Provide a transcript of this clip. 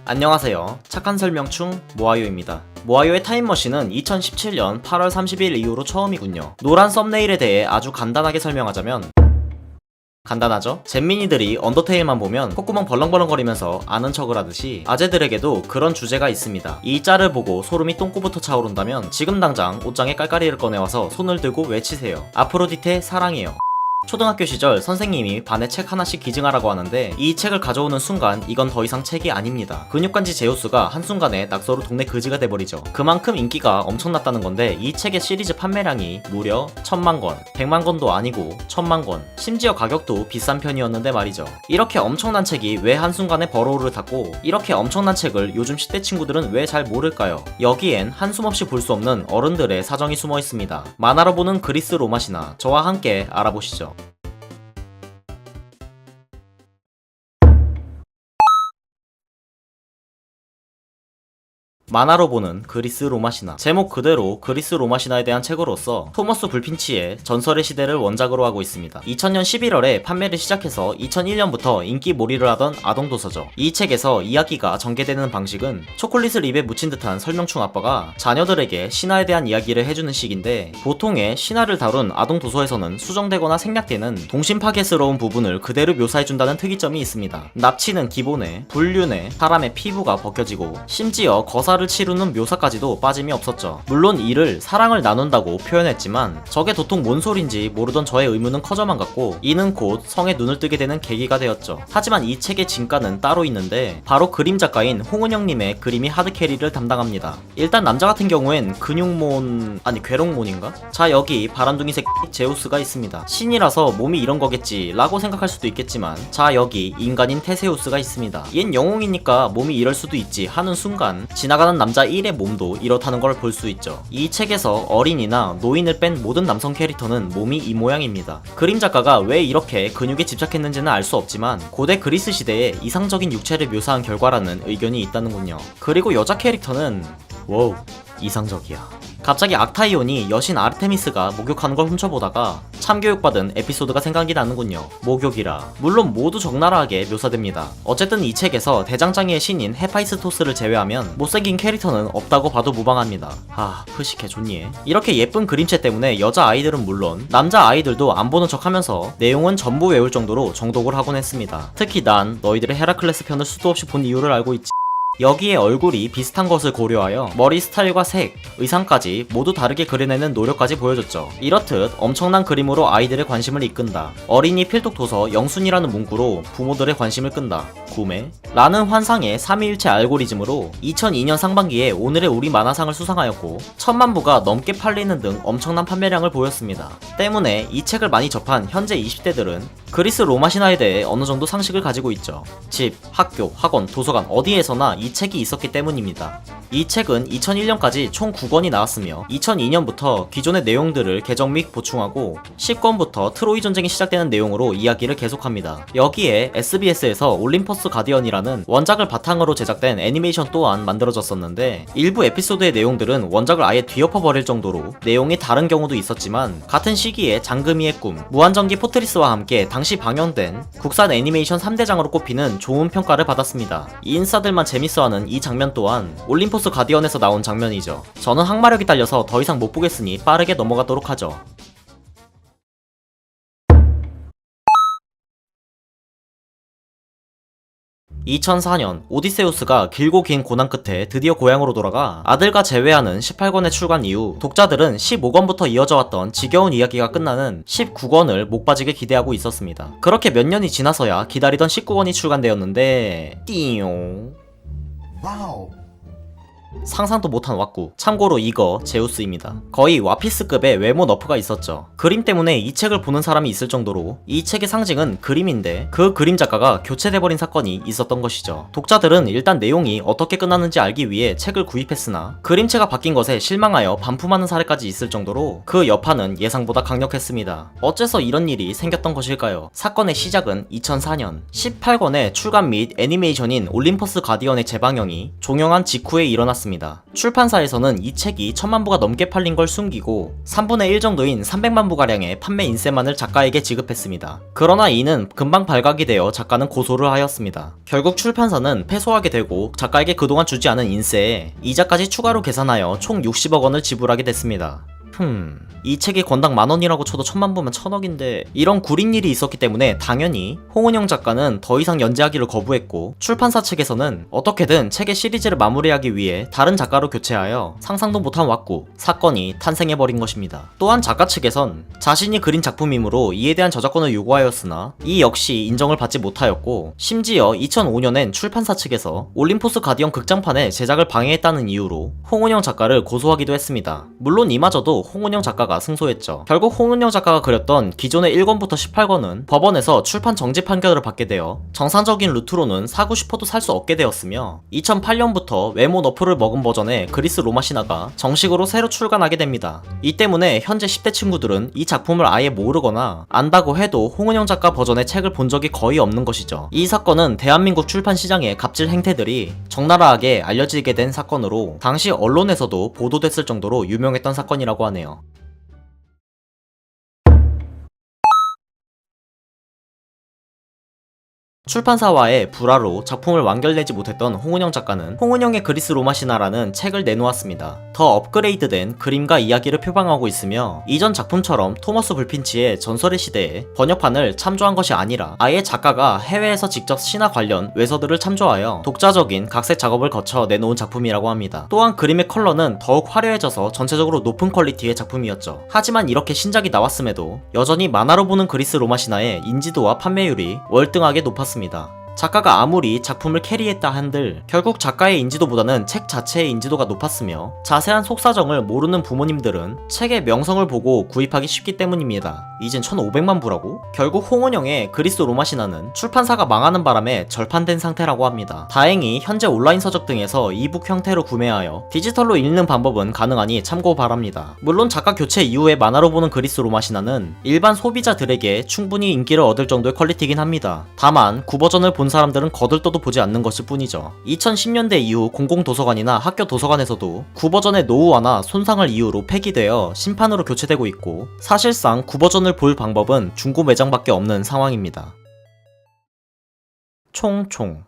안녕하세요. 착한 설명충 모아요입니다. 모아요의 타임머신은 2017년 8월 30일 이후로 처음이군요. 노란 썸네일에 대해 아주 간단하게 설명하자면 간단하죠? 잼민이들이 언더테일만 보면 콧구멍 벌렁벌렁거리면서 아는 척을 하듯이 아재들에게도 그런 주제가 있습니다. 이 짤을 보고 소름이 똥꼬부터 차오른다면 지금 당장 옷장에 깔깔이를 꺼내와서 손을 들고 외치세요. 아프로디테 사랑해요. 초등학교 시절 선생님이 반에 책 하나씩 기증하라고 하는데 이 책을 가져오는 순간 이건 더 이상 책이 아닙니다. 근육간지 제우스가 한순간에 낙서로 동네 그지가 돼버리죠. 그만큼 인기가 엄청났다는 건데 이 책의 시리즈 판매량이 무려 1000만권, 100만권도 아니고 1000만권, 심지어 가격도 비싼 편이었는데 말이죠. 이렇게 엄청난 책이 왜 한순간에 버러우를 탔고 이렇게 엄청난 책을 요즘 10대 친구들은 왜 잘 모를까요? 여기엔 한숨없이 볼 수 없는 어른들의 사정이 숨어 있습니다. 만화로 보는 그리스 로마 신화, 저와 함께 알아보시죠. 만화로 보는 그리스 로마 신화. 제목 그대로 그리스 로마 신화에 대한 책으로서 토머스 불핀치의 전설의 시대를 원작으로 하고 있습니다. 2000년 11월에 판매를 시작해서 2001년부터 인기 몰이를 하던 아동도서죠. 이 책에서 이야기가 전개되는 방식은 초콜릿을 입에 묻힌 듯한 설명충 아빠가 자녀들에게 신화에 대한 이야기를 해주는 식인데, 보통의 신화를 다룬 아동도서에서는 수정되거나 생략되는 동심파괴스러운 부분을 그대로 묘사해준다는 특이점이 있습니다. 납치는 기본에, 불륜에 사람의 피부가 벗겨지고 심지어 거사를 치르는 묘사까지도 빠짐이 없었죠. 물론 이를 사랑을 나눈다고 표현했지만 저게 도통 뭔 소린지 모르던 저의 의문은 커져만 갔고, 이는 곧 성에 눈을 뜨게 되는 계기가 되었죠. 하지만 이 책의 진가는 따로 있는데 바로 그림 작가인 홍은영님의 그림이 하드캐리를 담당합니다. 일단 남자 같은 경우엔 근육몬 아니 괴롱몬인가? 자, 여기 바람둥이 새끼 제우스가 있습니다. 신이라서 몸이 이런 거겠지 라고 생각할 수도 있겠지만, 자, 여기 인간인 테세우스가 있습니다. 얜 영웅이니까 몸이 이럴 수도 있지 하는 순간 지나가는 남자 1의 몸도 이렇다는 걸 볼 수 있죠. 이 책에서 어린이나 노인을 뺀 모든 남성 캐릭터는 몸이 이 모양입니다. 그림 작가가 왜 이렇게 근육에 집착했는지는 알 수 없지만 고대 그리스 시대에 이상적인 육체를 묘사한 결과라는 의견이 있다는군요. 그리고 여자 캐릭터는 와우, 이상적이야. 갑자기 악타이온이 여신 아르테미스가 목욕하는 걸 훔쳐보다가 참교육받은 에피소드가 생각이 나는군요. 목욕이라. 물론 모두 적나라하게 묘사됩니다. 어쨌든 이 책에서 대장장이의 신인 헤파이스토스를 제외하면 못생긴 캐릭터는 없다고 봐도 무방합니다. 아, 프시케 존니에. 이렇게 예쁜 그림체 때문에 여자 아이들은 물론 남자 아이들도 안 보는 척 하면서 내용은 전부 외울 정도로 정독을 하곤 했습니다. 특히 난 너희들의 헤라클레스 편을 수도 없이 본 이유를 알고 있지. 여기에 얼굴이 비슷한 것을 고려하여 머리 스타일과 색, 의상까지 모두 다르게 그려내는 노력까지 보여줬죠. 이렇듯 엄청난 그림으로 아이들의 관심을 이끈다. 어린이 필독 도서 영순이라는 문구로 부모들의 관심을 끈다. 구매? 라는 환상의 삼위일체 알고리즘으로 2002년 상반기에 오늘의 우리 만화상을 수상하였고 1000만 부가 넘게 팔리는 등 엄청난 판매량을 보였습니다. 때문에 이 책을 많이 접한 현재 20대들은 그리스 로마 신화에 대해 어느 정도 상식을 가지고 있죠. 집, 학교, 학원, 도서관 어디에서나 이 책이 있었기 때문입니다. 이 책은 2001년까지 총 9권이 나왔으며 2002년부터 기존의 내용들을 개정 및 보충하고 10권부터 트로이 전쟁이 시작되는 내용으로 이야기를 계속합니다. 여기에 SBS에서 올림퍼스 가디언이라는 원작을 바탕으로 제작된 애니메이션 또한 만들어졌었는데, 일부 에피소드의 내용들은 원작을 아예 뒤엎어버릴 정도로 내용이 다른 경우도 있었지만, 같은 시기에 장금이의 꿈, 무한전기 포트리스와 함께 당시 방영된 국산 애니메이션 3대장으로 꼽히는 좋은 평가를 받았습니다. 인싸들만 재밌어하는 이 장면 또한 올림포스 가디언에서 나온 장면이죠. 저는 항마력이 딸려서 더 이상 못 보겠으니 빠르게 넘어가도록 하죠. (2004년) 오디세우스가 길고 긴 고난 끝에 드디어 고향으로 돌아가 아들과 재회하는 18권의 출간 이후 독자들은 15권부터 이어져 왔던 지겨운 이야기가 끝나는 19권을 목 빠지게 기대하고 있었습니다. 그렇게 몇 년이 지나서야 기다리던 19권이 출간되었는데 띠용. 와우. 상상도 못한 왁구. 참고로 이거 제우스입니다. 거의 와피스급의 외모 너프가 있었죠. 그림 때문에 이 책을 보는 사람이 있을 정도로 이 책의 상징은 그림인데 그 그림 작가가 교체돼버린 사건이 있었던 것이죠. 독자들은 일단 내용이 어떻게 끝났는지 알기 위해 책을 구입했으나 그림체가 바뀐 것에 실망하여 반품하는 사례까지 있을 정도로 그 여파는 예상보다 강력했습니다. 어째서 이런 일이 생겼던 것일까요? 사건의 시작은 2004년 18권의 출간 및 애니메이션인 올림퍼스 가디언의 재방영이 종영한 직후에 일어났습니다. 나왔습니다. 출판사에서는 이 책이 1000만 부가 넘게 팔린 걸 숨기고 3분의 1 정도인 300만 부가량의 판매 인세만을 작가에게 지급했습니다. 그러나 이는 금방 발각이 되어 작가는 고소를 하였습니다. 결국 출판사는 패소하게 되고 작가에게 그동안 주지 않은 인세에 이자까지 추가로 계산하여 총 60억 원을 지불하게 됐습니다. 이 책이 권당 10,000원이라고 쳐도 1000만 부면 1000억인데 이런 구린 일이 있었기 때문에 당연히 홍은영 작가는 더 이상 연재하기를 거부했고 출판사 측에서는 어떻게든 책의 시리즈를 마무리하기 위해 다른 작가로 교체하여 상상도 못한 왁구, 사건이 탄생해버린 것입니다. 또한 작가 측에선 자신이 그린 작품이므로 이에 대한 저작권을 요구하였으나 이 역시 인정을 받지 못하였고 심지어 2005년엔 출판사 측에서 올림포스 가디언 극장판의 제작을 방해했다는 이유로 홍은영 작가를 고소하기도 했습니다. 물론 이마저도 홍은영 작가가 승소했죠. 결국 홍은영 작가가 그렸던 기존의 1권부터 18권은 법원에서 출판 정지 판결을 받게 되어 정상적인 루트로는 사고 싶어도 살 수 없게 되었으며 2008년부터 외모 너프를 먹은 버전의 그리스 로마 신화가 정식으로 새로 출간하게 됩니다. 이 때문에 현재 10대 친구들은 이 작품을 아예 모르거나 안다고 해도 홍은영 작가 버전의 책을 본 적이 거의 없는 것이죠. 이 사건은 대한민국 출판 시장의 갑질 행태들이 적나라하게 알려지게 된 사건으로 당시 언론에서도 보도됐을 정도로 유명했던 사건이라고 하네요. 출판사와의 불화로 작품을 완결내지 못했던 홍은영 작가는 홍은영의 그리스 로마 신화라는 책을 내놓았습니다. 더 업그레이드된 그림과 이야기를 표방하고 있으며 이전 작품처럼 토머스 불핀치의 전설의 시대에 번역판을 참조한 것이 아니라 아예 작가가 해외에서 직접 신화 관련 외서들을 참조하여 독자적인 각색 작업을 거쳐 내놓은 작품이라고 합니다. 또한 그림의 컬러는 더욱 화려해져서 전체적으로 높은 퀄리티의 작품이었죠. 하지만 이렇게 신작이 나왔음에도 여전히 만화로 보는 그리스 로마 신화의 인지도와 판매율이 월등하게 높았습니다. 작가가 아무리 작품을 캐리했다 한들 결국 작가의 인지도보다는 책 자체의 인지도가 높았으며 자세한 속사정을 모르는 부모님들은 책의 명성을 보고 구입하기 쉽기 때문입니다. 이젠 1500만 부라고? 결국 홍은영의 그리스 로마 신화는 출판사가 망하는 바람에 절판된 상태라고 합니다. 다행히 현재 온라인 서적 등에서 이북 형태로 구매하여 디지털로 읽는 방법은 가능하니 참고 바랍니다. 물론 작가 교체 이후에 만화로 보는 그리스 로마 신화는 일반 소비자들에게 충분히 인기를 얻을 정도의 퀄리티긴 합니다. 다만 구버전을 본 사람들은 거들떠도 보지 않는 것일 뿐이죠. 2010년대 이후 공공도서관이나 학교 도서관에서도 구버전의 노후화나 손상을 이유로 폐기되어 신판으로 교체되고 있고 사실상 구버전을 볼 방법은 중고 매장밖에 없는 상황입니다. 총총